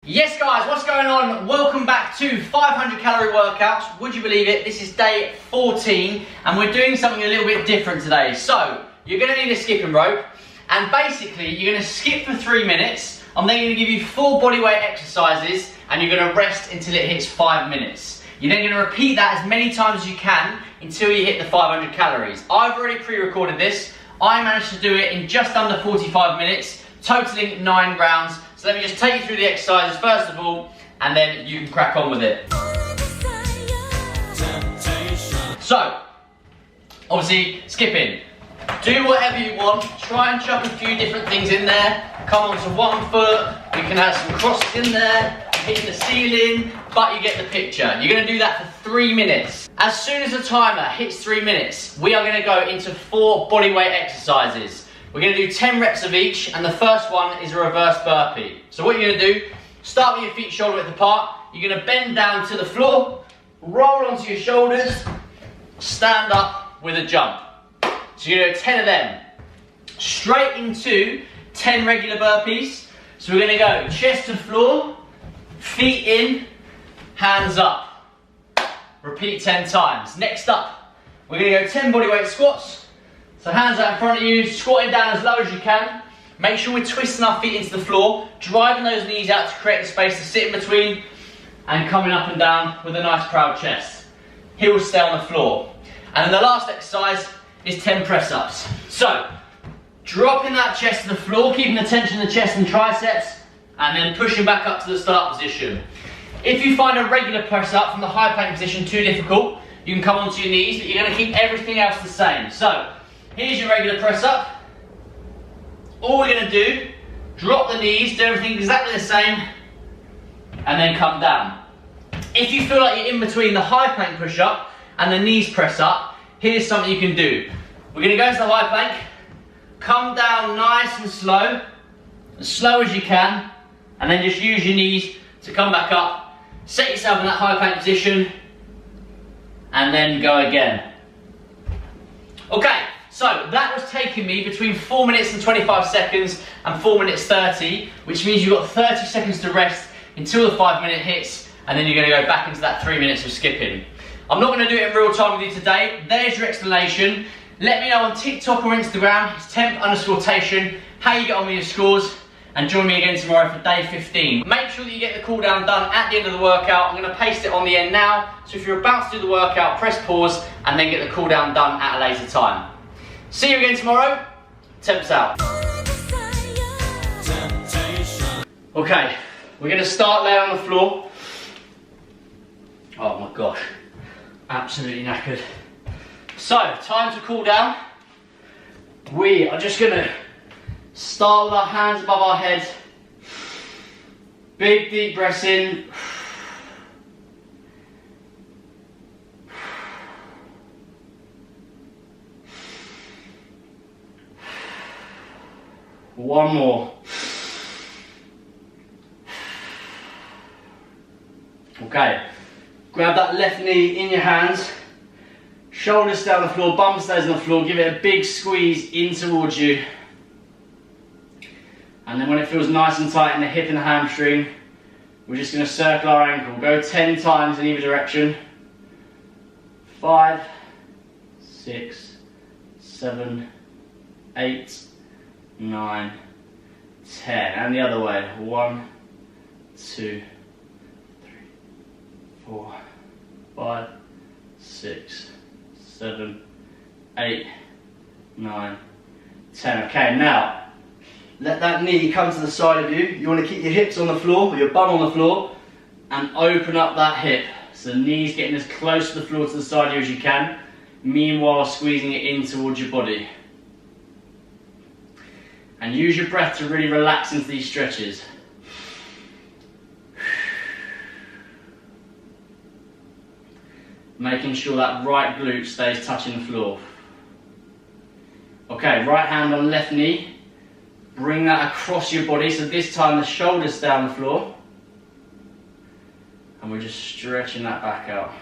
Yes guys, what's going on? Welcome back to 500 calorie workouts. Would you believe it? This is day 14 and we're doing something a little bit different today. So, you're going to need a skipping rope and basically you're going to skip for 3 minutes. I'm then going to give you 4 bodyweight exercises and you're going to rest until it hits 5 minutes. You're then going to repeat that as many times as you can until you hit the 500 calories. I've already pre-recorded this. I managed to do it in just under 45 minutes, totaling 9 rounds. So let me just take you through the exercises first of all, and then you can crack on with it. So, obviously, skipping. Do whatever you want. Try and chuck a few different things in there. Come onto one foot. You can have some crosses in there, hitting the ceiling, but you get the picture. You're going to do that for 3 minutes. As soon as the timer hits 3 minutes, we are going to go into 4 bodyweight exercises. We're going to do 10 reps of each, and the first one is a reverse burpee. So what you're going to do, start with your feet shoulder width apart. You're going to bend down to the floor, roll onto your shoulders, stand up with a jump. So you're going to do 10 of them. Straight into 10 regular burpees. So we're going to go chest to floor, feet in, hands up. Repeat 10 times. Next up, we're going to go 10 bodyweight squats. So hands out in front of you, squatting down as low as you can. Make sure we're twisting our feet into the floor, driving those knees out to create the space to sit in between, and coming up and down with a nice proud chest. Heels stay on the floor. And then the last exercise is 10 press-ups. So, dropping that chest to the floor, keeping the tension in the chest and triceps, and then pushing back up to the start position. If you find a regular press-up from the high plank position too difficult, you can come onto your knees, but you're going to keep everything else the same. So, here's your regular press up. All we're going to do, drop the knees, do everything exactly the same, and then come down. If you feel like you're in between the high plank push up and the knees press up, here's something you can do. We're going to go into the high plank, come down nice and slow as you can, and then just use your knees to come back up, set yourself in that high plank position, and then go again. Okay. So that was taking me between 4 minutes and 25 seconds and 4 minutes 30, which means you've got 30 seconds to rest until the 5 minute hits, and then you're going to go back into that 3 minutes of skipping. I'm not going to do it in real time with you today. There's your explanation. Let me know on TikTok or Instagram, it's temp_tation, how you get on with your scores, and join me again tomorrow for day 15. Make sure that you get the cool down done at the end of the workout. I'm going to paste it on the end now, so if you're about to do the workout, press pause and then get the cool down done at a later time. See you again tomorrow. Temps out. Okay, we're going to start laying on the floor. Oh my gosh, absolutely knackered. So, time to cool down. We are just going to start with our hands above our heads. Big deep breaths in. One more. Okay, grab that left knee in your hands, shoulders down the floor, bum stays on the floor, give it a big squeeze in towards you. And then when it feels nice and tight in the hip and the hamstring, we're just going to circle our ankle. Go 10 times in either direction. 5, 6, 7, 8, 9, 10, and the other way. 1, 2, 3, 4, 5, 6, 7, 8, 9, 10. Okay, now let that knee come to the side of you. You want to keep your hips on the floor, your bum on the floor, and open up that hip. So the knee's getting as close to the floor to the side of you as you can, meanwhile squeezing it in towards your body. And use your breath to really relax into these stretches. Making sure that right glute stays touching the floor. Okay, right hand on left knee. Bring that across your body, so this time the shoulders stay on the floor. And we're just stretching that back out.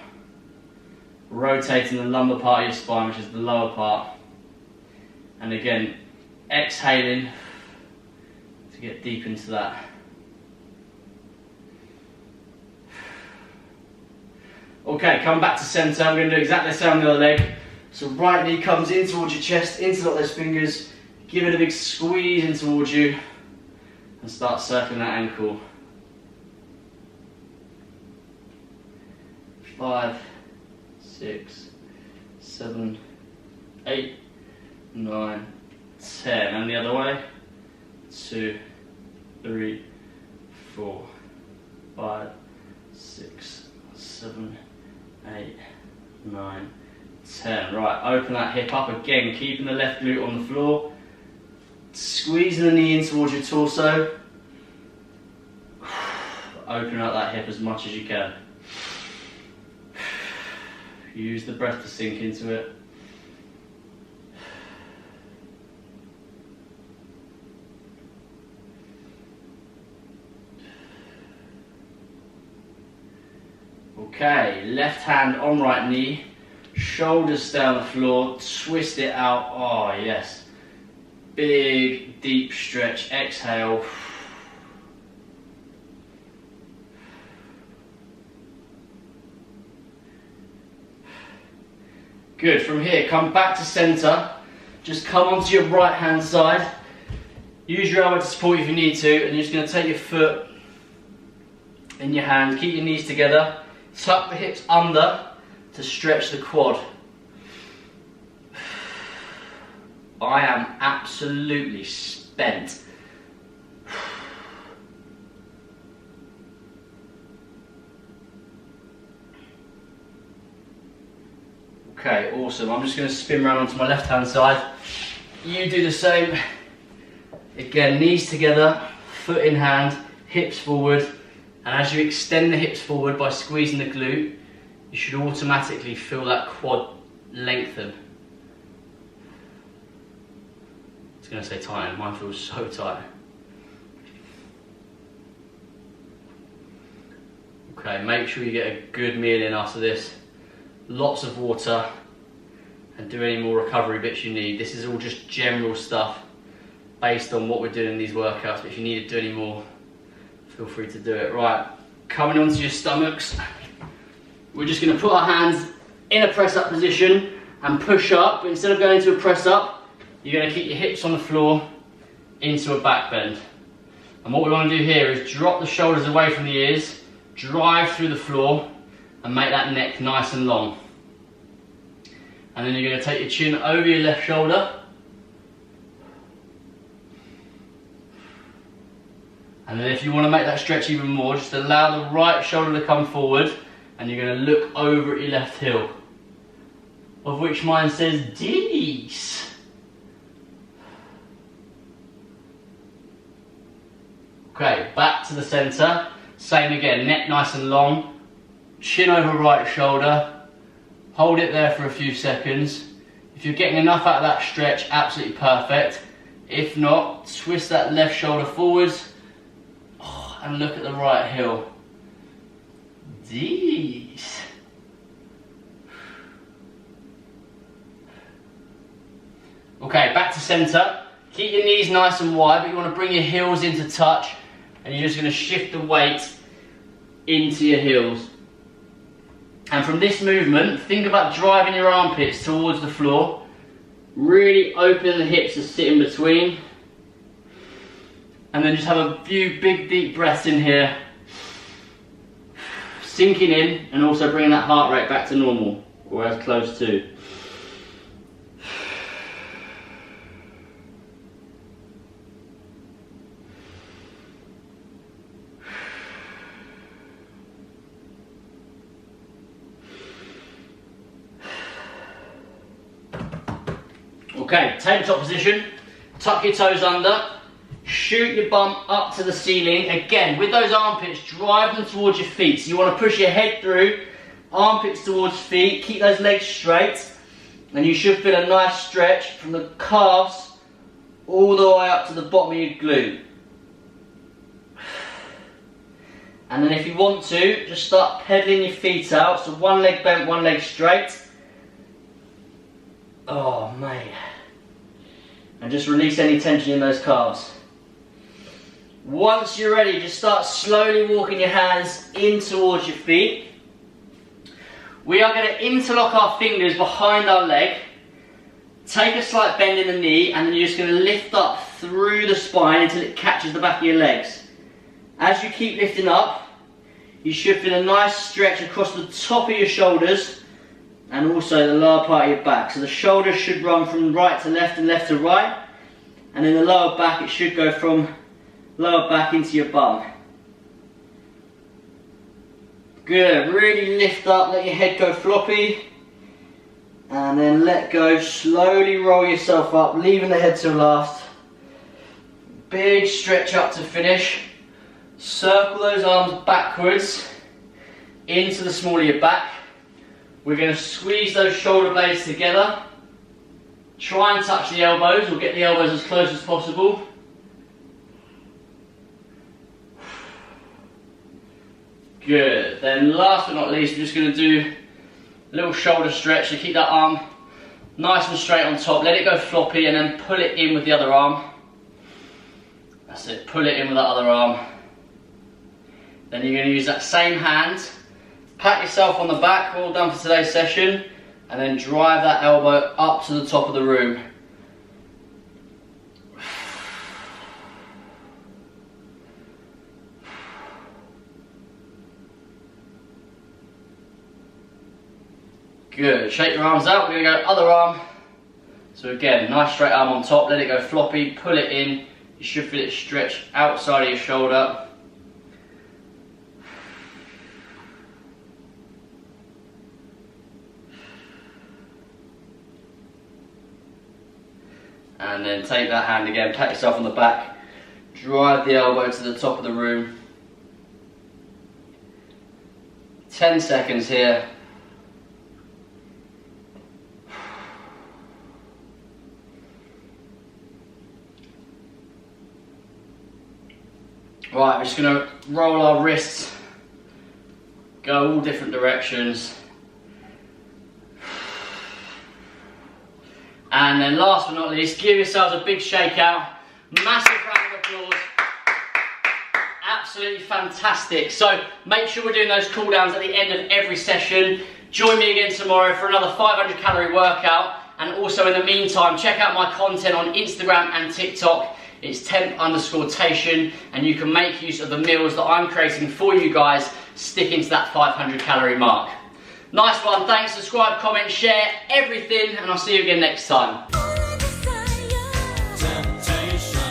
Rotating the lumbar part of your spine, which is the lower part. And again, exhaling to get deep into that. Okay, come back to centre. I'm going to do exactly the same on the other leg. So right knee comes in towards your chest, interlock those fingers, give it a big squeeze in towards you, and start circling that ankle. 5, 6, 7, 8, 9, 10. And the other way. 2, 3, 4, 5, 6, 7, 8, 9, 10. Right, open that hip up again, keeping the left glute on the floor. Squeezing the knee in towards your torso. Open up that hip as much as you can. Use the breath to sink into it. Okay, left hand on right knee, shoulders stay on the floor, twist it out. Oh yes, big deep stretch, exhale. Good, from here come back to centre, just come onto your right hand side, use your elbow to support you if you need to, and you're just going to take your foot in your hand, keep your knees together. Tuck the hips under to stretch the quad. I am absolutely spent. Okay, awesome. I'm just going to spin around onto my left hand side. You do the same. Again, knees together, foot in hand, hips forward. And as you extend the hips forward by squeezing the glute, you should automatically feel that quad lengthen. I was going to say tighten, mine feels so tight. Okay, make sure you get a good meal in after this. Lots of water, and do any more recovery bits you need. This is all just general stuff based on what we're doing in these workouts, but if you need to do any more, feel free to do it. Right, coming onto your stomachs, we're just going to put our hands in a press up position and push up, but instead of going into a press up, you're going to keep your hips on the floor into a back bend. And what we want to do here is drop the shoulders away from the ears, drive through the floor, and make that neck nice and long. And then you're going to take your chin over your left shoulder. And then if you want to make that stretch even more, just allow the right shoulder to come forward, and you're going to look over at your left heel, of which mine says D's. Okay, back to the centre. Same again, neck nice and long, chin over right shoulder. Hold it there for a few seconds. If you're getting enough out of that stretch, absolutely perfect. If not, twist that left shoulder forwards. And look at the right heel. These. Okay, back to centre. Keep your knees nice and wide, but you want to bring your heels into touch, and you're just going to shift the weight into your heels. And from this movement, think about driving your armpits towards the floor. Really open the hips to sit in between. And then just have a few big deep breaths in here, sinking in, and also bringing that heart rate back to normal, or as close to. Okay, tabletop position, tuck your toes under. Shoot your bum up to the ceiling. Again, with those armpits, drive them towards your feet. So you want to push your head through, armpits towards feet, keep those legs straight, and you should feel a nice stretch from the calves all the way up to the bottom of your glute. And then if you want to, just start pedaling your feet out. So one leg bent, one leg straight. Oh, mate. And just release any tension in those calves. Once you're ready, just start slowly walking your hands in towards your feet. We are going to interlock our fingers behind our leg, take a slight bend in the knee, and then you're just going to lift up through the spine until it catches the back of your legs. As you keep lifting up, you should feel a nice stretch across the top of your shoulders and also the lower part of your back. So the shoulders should run from right to left and left to right, and in the lower back it should go from lower back into your bum. Good, really lift up, let your head go floppy, and then let go, slowly roll yourself up, leaving the head till last. Big stretch up to finish. Circle those arms backwards into the small of your back. We're going to squeeze those shoulder blades together. Try and touch the elbows, or get the elbows as close as possible. Good. Then last but not least, we're just going to do a little shoulder stretch to keep that arm nice and straight on top. Let it go floppy and then pull it in with the other arm. That's it, pull it in with that other arm. Then you're going to use that same hand, pat yourself on the back, all done for today's session, and then drive that elbow up to the top of the room. Good, shake your arms out, we're going to go other arm. So again, nice straight arm on top, let it go floppy, pull it in, you should feel it stretch outside of your shoulder. And then take that hand again, pat yourself on the back, drive the elbow to the top of the room. 10 seconds here. Right, we're just going to roll our wrists, go all different directions. And then last but not least, give yourselves a big shake out. Massive round of applause. Absolutely fantastic. So make sure we're doing those cool downs at the end of every session. Join me again tomorrow for another 500 calorie workout. And also in the meantime, check out my content on Instagram and TikTok. It's temp_tation, and you can make use of the meals that I'm creating for you guys, sticking to that 500 calorie mark. Nice one, thanks, subscribe, comment, share, everything, and I'll see you again next time.